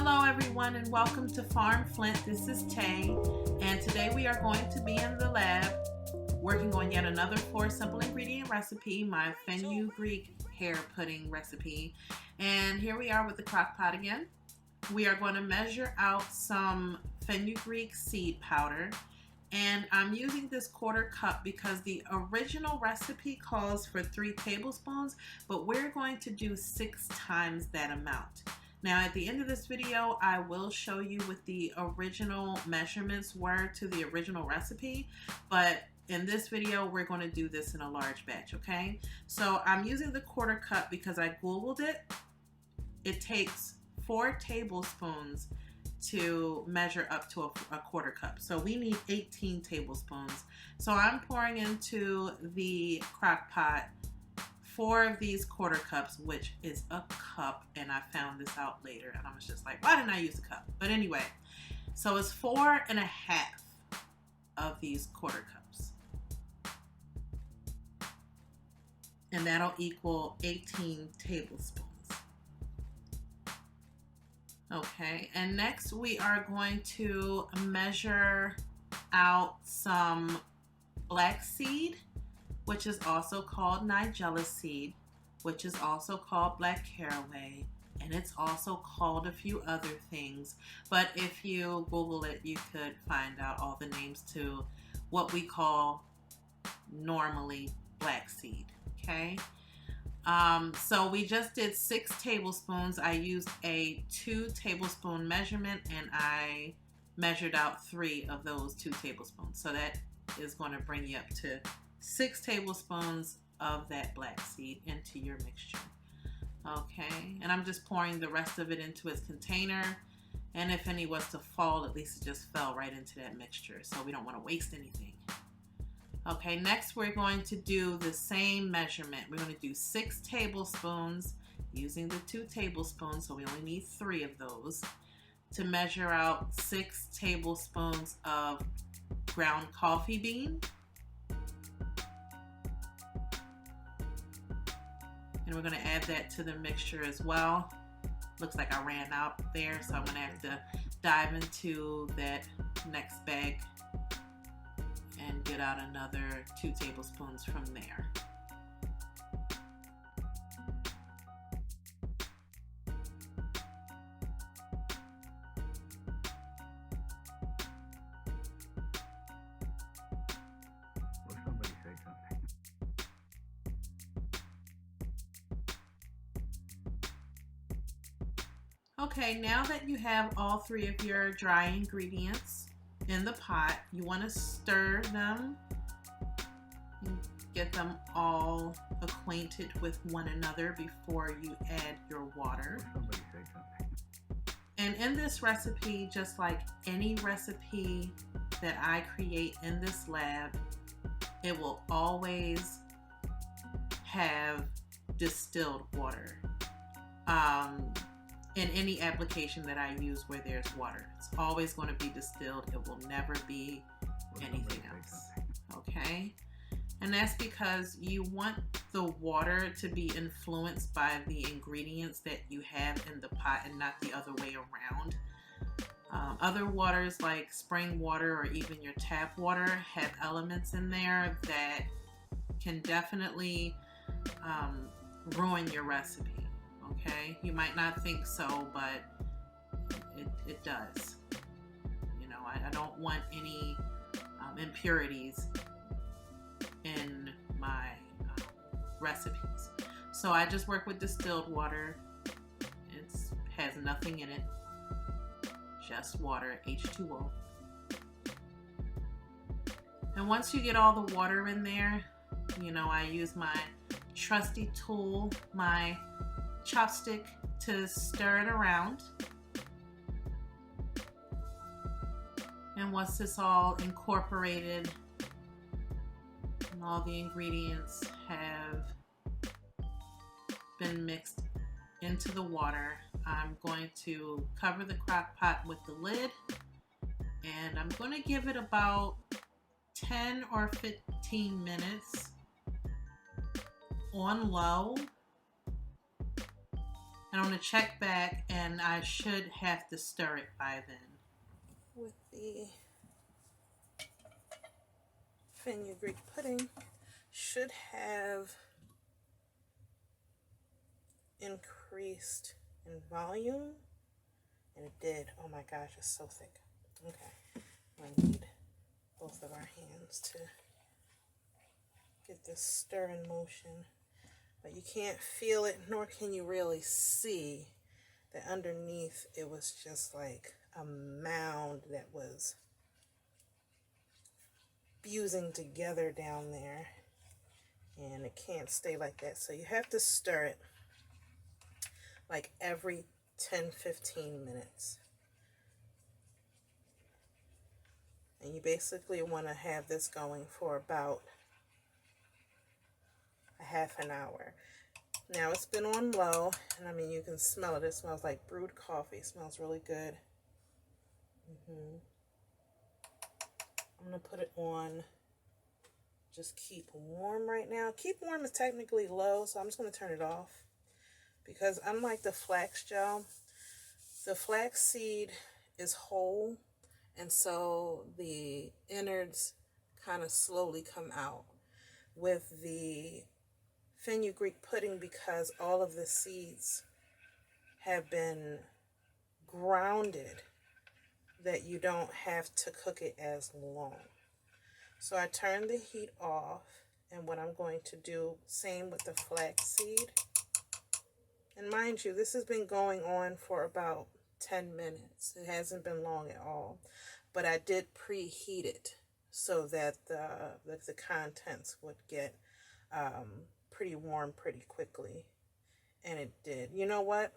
Hello everyone and welcome to Farm Flint. This is Tay and today we are going to be in the lab working on yet another 4 simple ingredient recipe, my Fenugreek hair pudding recipe. And here we are with the crock pot again. We are going to measure out some fenugreek seed powder, and I'm using this 1/4 cup because the original recipe calls for 3 tablespoons, but we're going to do 6 times that amount. Now at the end of this video, I will show you what the original measurements were to the original recipe, but in this video, we're going to do this in a large batch, okay? So I'm using the 1/4 cup because I Googled it. It takes 4 tablespoons to measure up to a 1/4 cup. So we need 18 tablespoons. So I'm pouring into the crock pot 4 of these 1/4 cups, which is a cup, and I found this out later and I was just like, why didn't I use a cup? But anyway, so it's 4.5 of these 1/4 cups, and that'll equal 18 tablespoons. Okay, and next we are going to measure out some black seed, which is also called Nigella seed, which is also called black caraway, and it's also called a few other things. But if you Google it, you could find out all the names to what we call normally black seed, okay? So we just did 6 tablespoons. I used a 2 tablespoon measurement, and I measured out 3 of those 2 tablespoons. So that is going to bring you up to 6 tablespoons of that black seed into your mixture. Okay, and I'm just pouring the rest of it into its container, and if any was to fall, at least it just fell right into that mixture, so we don't want to waste anything. Okay, next we're going to do the same measurement. We're going to do 6 tablespoons using the 2 tablespoons, so we only need 3 of those, to measure out 6 tablespoons of ground coffee bean. And we're going to add that to the mixture as well. Looks like I ran out there, so I'm going to have to dive into that next bag and get out another 2 tablespoons from there. Okay, now that you have all 3 of your dry ingredients in the pot, you want to stir them and get them all acquainted with one another before you add your water. And in this recipe, just like any recipe that I create in this lab, it will always have distilled water. In any application that I use where there's water, it's always going to be distilled. It will never be anything else. Okay? And that's because you want the water to be influenced by the ingredients that you have in the pot and not the other way around. Other waters like spring water or even your tap water have elements in there that can definitely ruin your recipe. Okay, you might not think so, but it does. You know, I don't want any impurities in my recipes. So I just work with distilled water. It has nothing in it, just water, H2O. And once you get all the water in there, you know, I use my trusty tool, my chopstick, to stir it around. And once it's all incorporated and all the ingredients have been mixed into the water, I'm going to cover the crock pot with the lid, and I'm going to give it about 10 or 15 minutes on low And I'm going to check back, and I should have to stir it by then. With the fenugreek pudding, should have increased in volume, and it did. Oh my gosh, it's so thick. Okay, I need both of our hands to get this stir in motion, but you can't feel it, nor can you really see that underneath it was just like a mound that was fusing together down there, and it can't stay like that. So you have to stir it like every 10-15 minutes. And you basically want to have this going for about a half an hour. Now it's been on low, and I mean, you can smell it. It smells like brewed coffee. It smells really good. I'm going to put it on just keep warm right now. Keep warm is technically low, so I'm just going to turn it off. Because unlike the flax gel, the flax seed is whole, and so the innards kind of slowly come out. With the fenugreek pudding, because all of the seeds have been grounded, that you don't have to cook it as long. So I turn the heat off, and what I'm going to do, same with the flax seed. And mind you, this has been going on for about 10 minutes. It hasn't been long at all. But I did preheat it so that the contents would get pretty warm pretty quickly. And it did. You know what?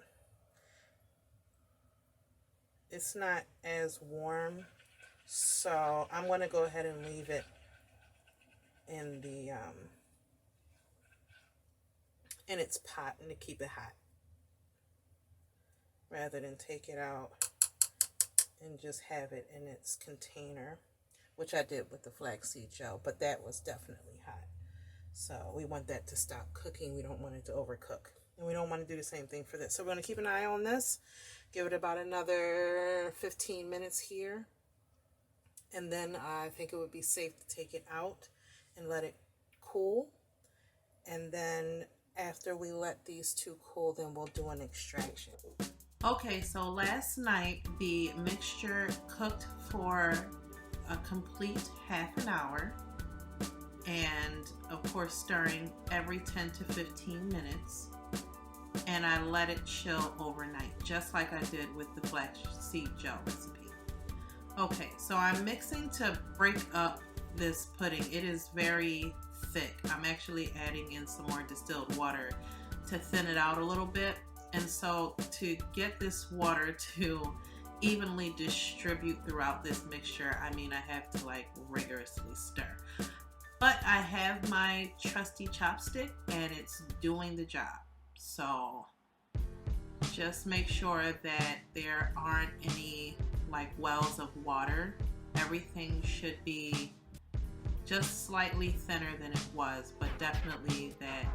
It's not as warm, so I'm going to go ahead and leave it in the in its pot and to keep it hot, rather than take it out and just have it in its container, which I did with the flaxseed gel, but that was definitely hot. So we want that to stop cooking. We don't want it to overcook, and we don't want to do the same thing for this. So we're going to keep an eye on this, give it about another 15 minutes here, and then I think it would be safe to take it out and let it cool. And then after we let these two cool, then we'll do an extraction. Okay, so last night the mixture cooked for a complete half an hour, and of course stirring every 10 to 15 minutes, and I let it chill overnight, just like I did with the flaxseed gel recipe. Okay, so I'm mixing to break up this pudding. It is very thick. I'm actually adding in some more distilled water to thin it out a little bit. And so to get this water to evenly distribute throughout this mixture, I mean, I have to like rigorously stir. But I have my trusty chopstick and it's doing the job. So just make sure that there aren't any like wells of water. Everything should be just slightly thinner than it was, but definitely that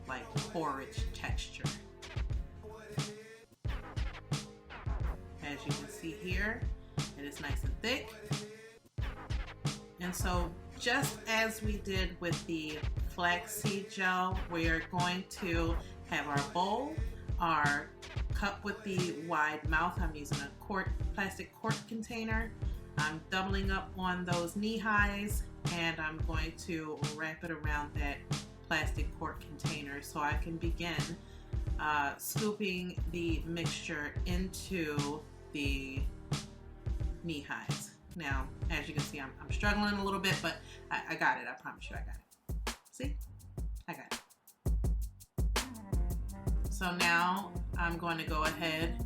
like porridge texture. As you can see here, it is nice and thick. And so just as we did with the flaxseed gel, we are going to have our bowl, our cup with the wide mouth. I'm using a plastic quart container. I'm doubling up on those knee highs, and I'm going to wrap it around that plastic quart container so I can begin scooping the mixture into the knee highs. Now, as you can see, I'm struggling a little bit, but I got it. I promise you I got it. See? I got it. So now I'm going to go ahead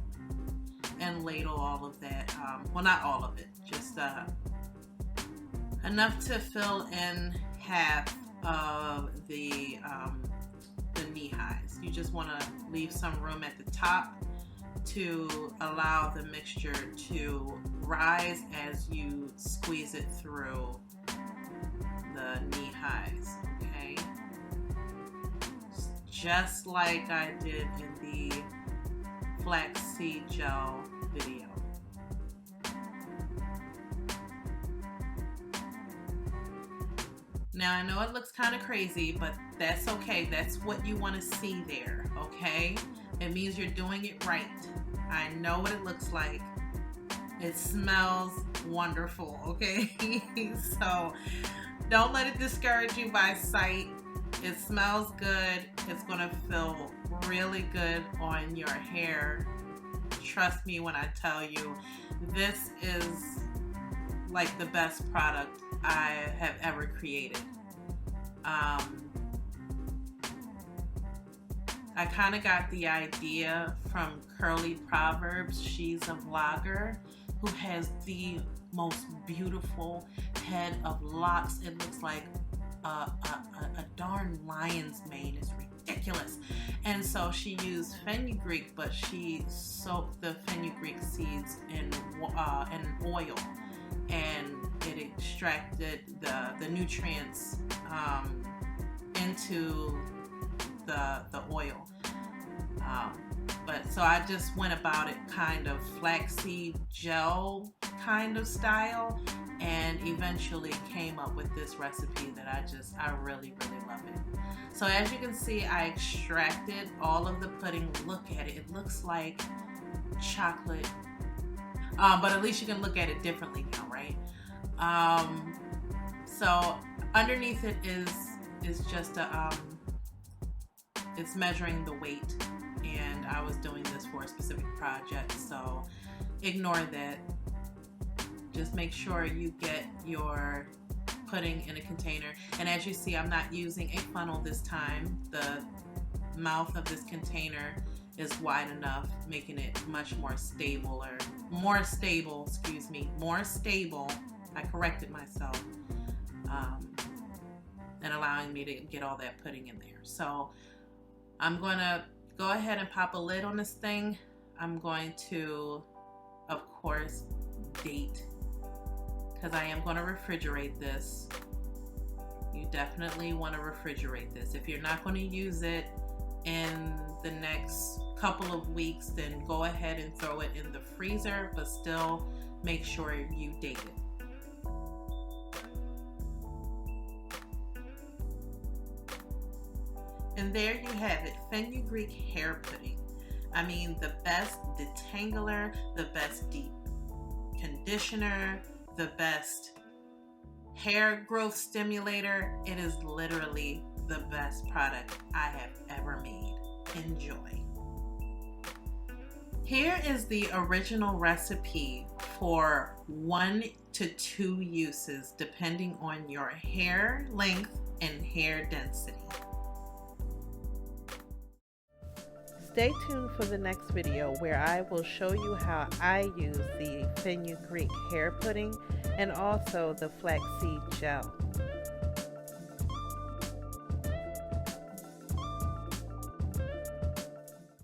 and ladle all of that. Well, not all of it, just enough to fill in half of the knee highs. You just want to leave some room at the top to allow the mixture to rise as you squeeze it through the knee highs, okay? Just like I did in the flaxseed gel video. Now I know it looks kind of crazy, but that's okay. That's what you want to see there, okay? It means you're doing it right. I know what it looks like. It smells wonderful, okay? So don't let it discourage you by sight. It smells good. It's gonna feel really good on your hair. Trust me when I tell you, this is like the best product I have ever created. I kind of got the idea from Curly Proverbs. She's a vlogger who has the most beautiful head of locks. It looks like a darn lion's mane. It's ridiculous. And so she used fenugreek, but she soaked the fenugreek seeds in oil, and it extracted the nutrients into the oil. But so I just went about it kind of flaxseed gel kind of style, and eventually came up with this recipe that I really love it. So as you can see, I extracted all of the pudding. Look at it. It looks like chocolate, but at least you can look at it differently now, right? So underneath it is just it's measuring the weight, and I was doing this for a specific project, so ignore that. Just make sure you get your pudding in a container. And as you see, I'm not using a funnel this time. The mouth of this container is wide enough, making it much more stable, more stable. I corrected myself, and allowing me to get all that pudding in there. So I'm going to go ahead and pop a lid on this thing. I'm going to, of course, date, because I am going to refrigerate this. You definitely want to refrigerate this. If you're not going to use it in the next couple of weeks, then go ahead and throw it in the freezer, but still make sure you date it. And there you have it, fenugreek hair pudding. I mean, the best detangler, the best deep conditioner, the best hair growth stimulator. It is literally the best product I have ever made. Enjoy. Here is the original recipe for 1 to 2 uses depending on your hair length and hair density. Stay tuned for the next video where I will show you how I use the fenugreek hair pudding and also the flaxseed gel.